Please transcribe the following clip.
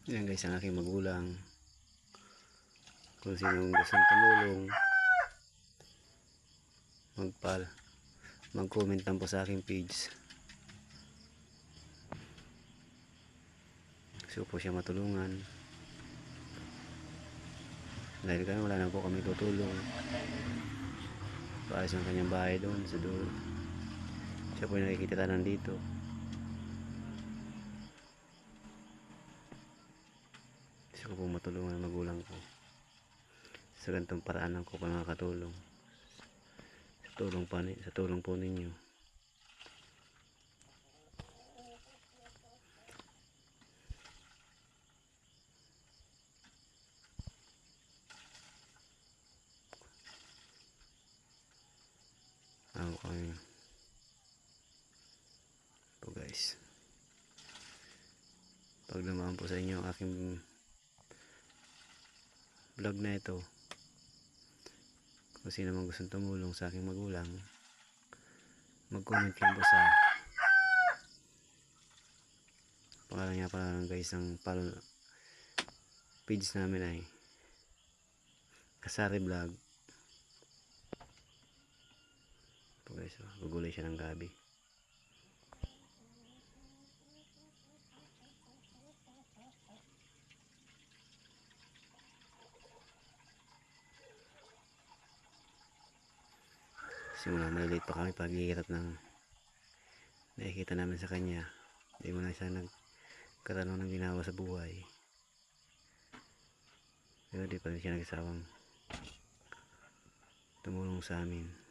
Yan guys, ang aking magulang. Kung sino gustong tumulong, mag-comment lang po sa aking page. Gusto po siya matulungan. Dahil kami wala na po kami tutulong. Paayos ng kanyang bahay doon sa doon. Siya po yung nakikita nandito. Gusto ko po matulungan ang magulang ko. Sa ganitong paraan lang ko pa nakakatulong. Sa tulong po ninyo. Ako kami po guys. Pag naman po sa inyo ang aking vlog na ito, kung sino man gustong tumulong sa aking magulang, mag-comment lang po sa pangalan nga pala ng guys ng page namin ay Kasari Vlog po guys. Gugulay siya ng gabi. Simula maliliit pa kami paghihirap ng nakikita namin sa kanya. Hindi mo na siya nagkaroon ng ginawa sa buhay, pero di pa rin siya nagsawang tumulong sa amin.